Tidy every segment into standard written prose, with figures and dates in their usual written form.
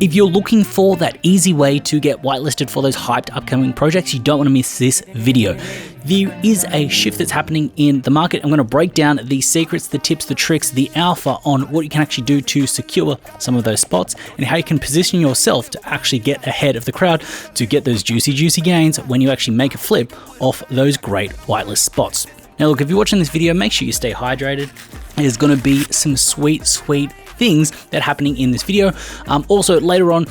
If you're looking for that easy way to get whitelisted for those hyped upcoming projects, you don't want to miss this video. There is a shift that's happening in the market. I'm going to break down the secrets, the tips, the tricks, the alpha on what you can actually do to secure some of those spots and how you can position yourself to actually get ahead of the crowd to get those juicy gains when you actually make a flip off those great whitelist spots. Now look, if you're watching this video, make sure you stay hydrated. There's going to be some sweet things that are happening in this video. Also later on,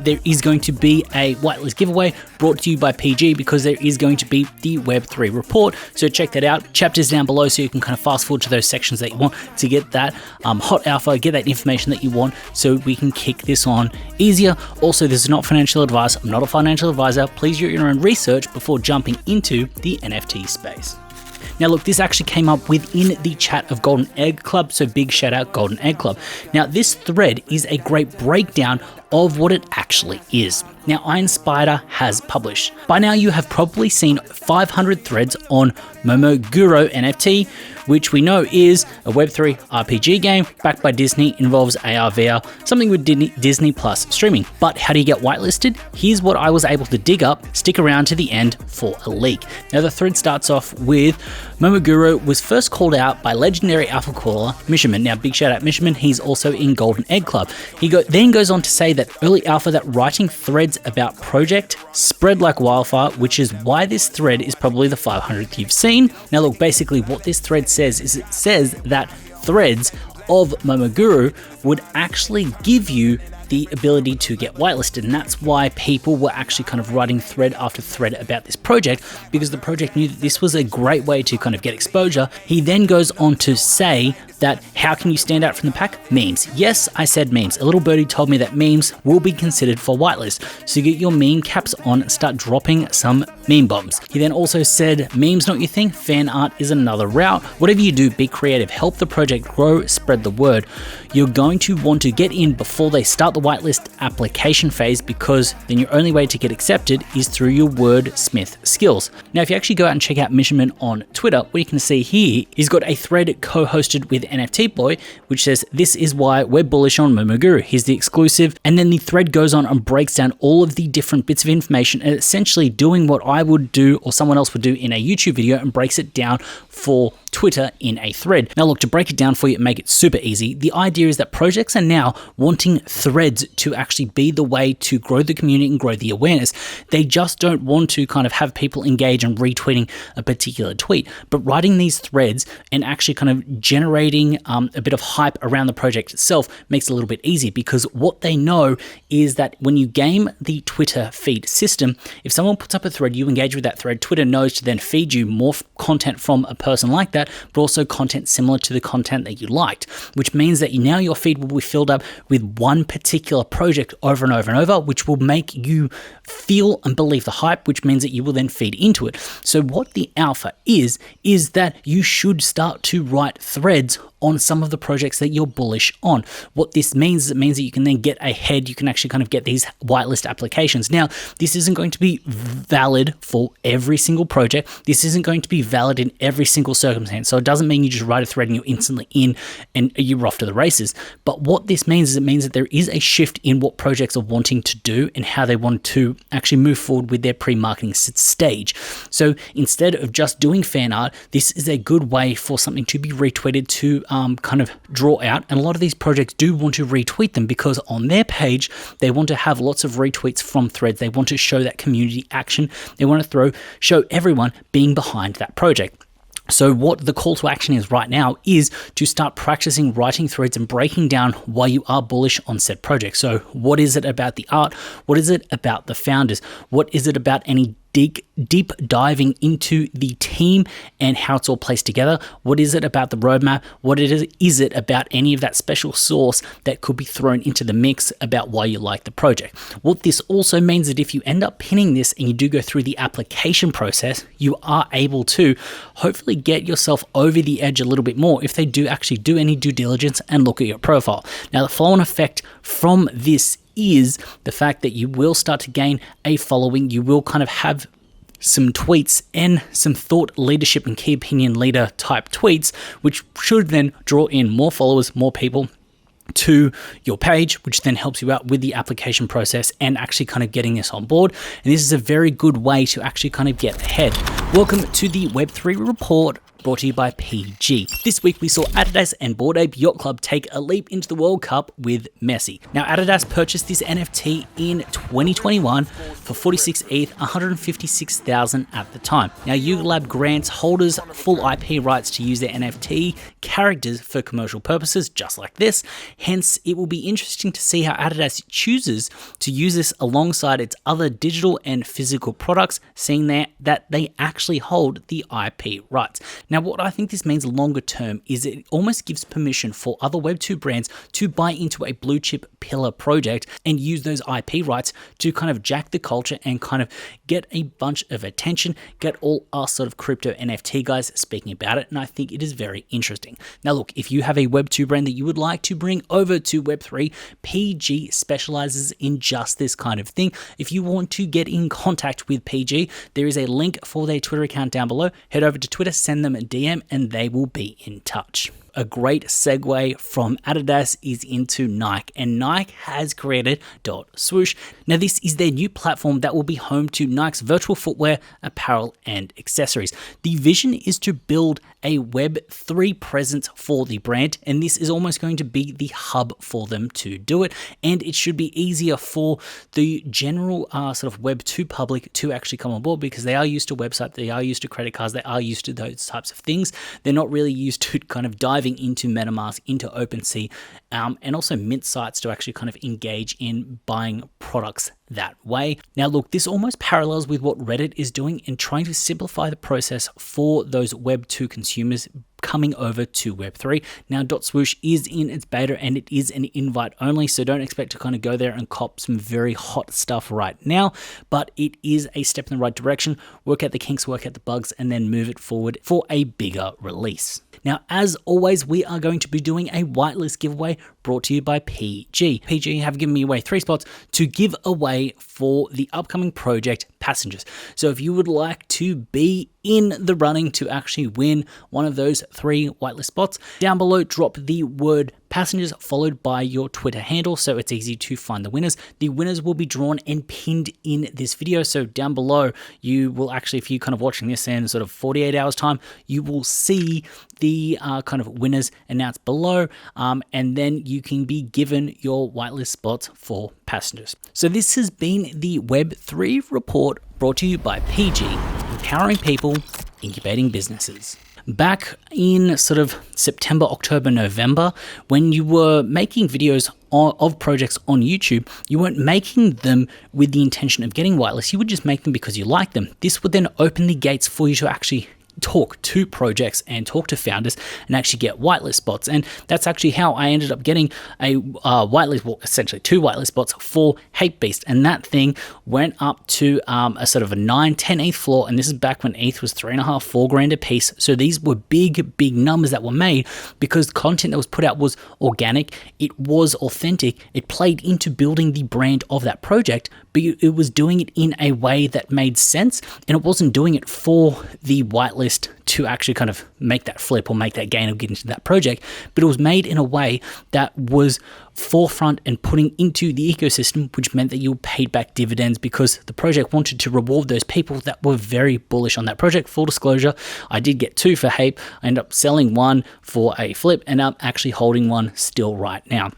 there is going to be a whitelist giveaway brought to you by PG because there is going to be the Web3 report. So check that out. Chapters down below so you can kind of fast forward to those sections that you want to get that hot alpha, get that information that you want so we can kick this on easier. Also, this is not financial advice. I'm not a financial advisor. Please do your own research before jumping into the NFT space. Now look, this actually came up within the chat of Golden Egg Club, so big shout out Golden Egg Club. Now this thread is a great breakdown of what it actually is. Now Iron Spider has published. By now you have probably seen 500 threads on Momoguro NFT, which we know is a Web3 RPG game backed by Disney, involves AR, VR, something with Disney Plus streaming. But how do you get whitelisted? Here's what I was able to dig up. Stick around to the end for a leak. Now the thread starts off with Momoguro was first called out by legendary alpha caller Misherman. Now big shout out Misherman, he's also in Golden Egg Club. He then goes on to say that early alpha that writing threads about project spread like wildfire, which is why this thread is probably the 500th you've seen. Now look, basically what this thread says is it says that threads of Momoguro would actually give you the ability to get whitelisted, and that's why people were actually kind of writing thread after thread about this project, because the project knew that this was a great way to kind of get exposure. He then goes on to say that how can you stand out from the pack? Memes. Yes, I said memes. A little birdie told me that memes will be considered for whitelist, so get your meme caps on and start dropping some meme bombs. He then also said memes not your thing, fan art is another route. Whatever you do, be creative, help the project grow, spread the word. You're going to want to get in before they start the whitelist application phase, because then your only way to get accepted is through your wordsmith skills. Now if you actually go out and check out Misherman on Twitter, what you can see here, he's got a thread co-hosted with NFT Boy, which says this is why we're bullish on Momoguro. Here's the exclusive, and then the thread goes on and breaks down all of the different bits of information and essentially doing what I would do or someone else would do in a YouTube video and breaks it down for Twitter in a thread. Now look, to break it down for you and make it super easy, the idea is that projects are now wanting threads to actually be the way to grow the community and grow the awareness. They just don't want to kind of have people engage and retweeting a particular tweet, but writing these threads and actually kind of generating a bit of hype around the project itself makes it a little bit easy, because what they know is that when you game the Twitter feed system, if someone puts up a thread, you engage with that thread, Twitter knows to then feed you more content from a person like that, but also content similar to the content that you liked, which means that now your feed will be filled up with one particular project over and over and over, which will make you feel and believe the hype, which means that you will then feed into it. So what the alpha is that you should start to write threads on some of the projects that you're bullish on. What this means is it means that you can then get ahead, you can actually kind of get these whitelist applications. Now, this isn't going to be valid for every single project. This isn't going to be valid in every single circumstance. So it doesn't mean you just write a thread and you're instantly in and you're off to the races. But what this means is it means that there is a shift in what projects are wanting to do and how they want to actually move forward with their pre-marketing stage. So instead of just doing fan art, this is a good way for something to be retweeted to kind of draw out. And a lot of these projects do want to retweet them because on their page, they want to have lots of retweets from threads. They want to show that community action. They want to show everyone being behind that project. So what the call to action is right now is to start practicing writing threads and breaking down why you are bullish on said project. So what is it about the art? What is it about the founders? What is it about any deep diving into the team and how it's all placed together? What is it about the roadmap? What is it about any of that special sauce that could be thrown into the mix about why you like the project? What this also means that if you end up pinning this and you do go through the application process, you are able to hopefully get yourself over the edge a little bit more if they do actually do any due diligence and look at your profile. Now, the flow-on effect from this is the fact that you will start to gain a following. You will kind of have some tweets and some thought leadership and key opinion leader type tweets, which should then draw in more followers, more people, to your page, which then helps you out with the application process and actually kind of getting this on board. And this is a very good way to actually kind of get ahead. Welcome to the Web3 Report, brought to you by PG. This week we saw Adidas and Bored Ape Yacht Club take a leap into the World Cup with Messi. Now Adidas purchased this NFT in 2021 for 46 ETH, 156,000 at the time. Now Yuga Lab grants holders full IP rights to use their NFT characters for commercial purposes, just like this. Hence, it will be interesting to see how Adidas chooses to use this alongside its other digital and physical products, seeing that they actually hold the IP rights. Now, what I think this means longer term is it almost gives permission for other Web2 brands to buy into a blue chip pillar project and use those IP rights to kind of jack the culture and kind of get a bunch of attention, get all us sort of crypto NFT guys speaking about it. And I think it is very interesting. Now, look, if you have a Web2 brand that you would like to bring over to Web3, PG specializes in just this kind of thing. If you want to get in contact with PG, there is a link for their Twitter account down below. Head over to Twitter, send them a DM, and they will be in touch. A great segue from Adidas is into Nike, and Nike has created .swoosh. Now this is their new platform that will be home to Nike's virtual footwear, apparel, and accessories. The vision is to build a Web3 presence for the brand, and this is almost going to be the hub for them to do it, and it should be easier for the general sort of Web2 public to actually come on board, because they are used to websites, they are used to credit cards, they are used to those types of things. They're not really used to kind of diving into MetaMask, into OpenSea, and also mint sites to actually kind of engage in buying products that way. Now look, this almost parallels with what Reddit is doing in trying to simplify the process for those Web2 consumers coming over to Web3. Now .swoosh is in its beta and it is an invite only, so don't expect to kind of go there and cop some very hot stuff right now, but it is a step in the right direction. Work out the kinks, work out the bugs, and then move it forward for a bigger release. Now, as always, we are going to be doing a whitelist giveaway brought to you by PG. PG have given me away 3 spots to give away for the upcoming project Passengers. So if you would like to be in the running to actually win one of those 3 whitelist spots, down below drop the word Passengers followed by your Twitter handle so it's easy to find the winners. The winners will be drawn and pinned in this video. So down below, you will actually, if you're kind of watching this in sort of 48 hours time, you will see the kind of winners announced below, and then you can be given your whitelist spots for Passengers. So this has been the Web3 Report brought to you by PG, empowering people, incubating businesses. Back in sort of September, October, November, when you were making videos of projects on YouTube, you weren't making them with the intention of getting whitelisted. You would just make them because you like them. This would then open the gates for you to actually talk to projects and talk to founders and actually get whitelist spots. And that's actually how I ended up getting a whitelist, well, essentially 2 whitelist spots for Hapebeast. And that thing went up to a sort of a 9-10 ETH floor. And this is back when ETH was $3.5-4 grand a piece. So these were big numbers that were made because the content that was put out was organic. It was authentic. It played into building the brand of that project, but it was doing it in a way that made sense. And it wasn't doing it for the whitelist to actually kind of make that flip or make that gain or get into that project, but it was made in a way that was forefront and putting into the ecosystem, which meant that you paid back dividends because the project wanted to reward those people that were very bullish on that project. Full disclosure, I did get 2 for Hape. I ended up selling 1 for a flip, and I'm actually holding 1 still right now.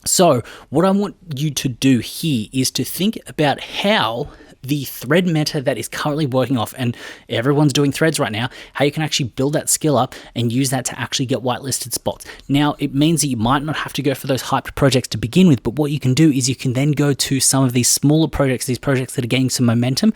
So what I want you to do here is to think about how the thread meta that is currently working off, and everyone's doing threads right now, how you can actually build that skill up and use that to actually get whitelisted spots. Now, it means that you might not have to go for those hyped projects to begin with, but what you can do is you can then go to some of these smaller projects, these projects that are gaining some momentum,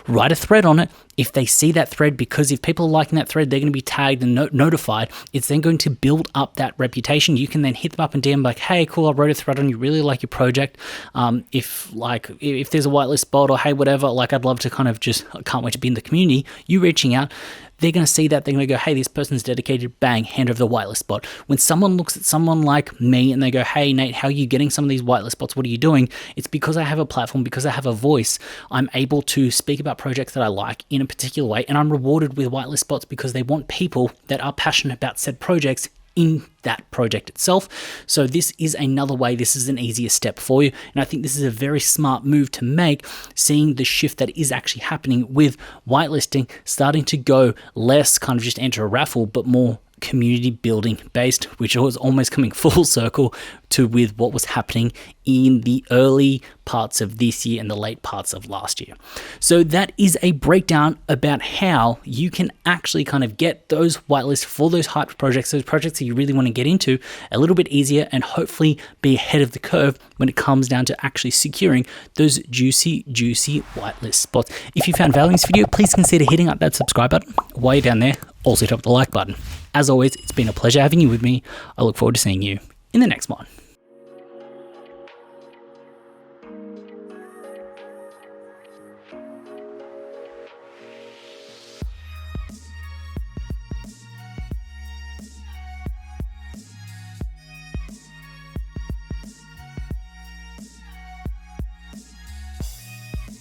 write a thread on it. If they see that thread, because if people are liking that thread, they're going to be tagged and notified. It's then going to build up that reputation. You can then hit them up and DM like, hey, cool, I wrote a thread on you, really like your project. If there's a whitelist spot or hey, whatever, like I'd love to kind of just, I can't wait to be in the community. You reaching out, they're going to see that, they're going to go, hey, this person's dedicated, bang, hand over the whitelist spot. When someone looks at someone like me and they go, hey, Nate, how are you getting some of these whitelist spots? What are you doing? It's because I have a platform, because I have a voice. I'm able to speak about projects that I like in a particular way, and I'm rewarded with whitelist spots because they want people that are passionate about said projects in that project itself. So this is another way, this is an easier step for you. And I think this is a very smart move to make, seeing the shift that is actually happening with whitelisting starting to go less kind of just enter a raffle, but more community building based, which was almost coming full circle to with what was happening in the early parts of this year and the late parts of last year. So that is a breakdown about how you can actually kind of get those whitelists for those hyped projects, those projects that you really want to get into, a little bit easier, and hopefully be ahead of the curve when it comes down to actually securing those juicy whitelist spots. If you found value in this video, please consider hitting up that subscribe button. While you're down there, also hit up the like button. As always, it's been a pleasure having you with me. I look forward to seeing you in the next one.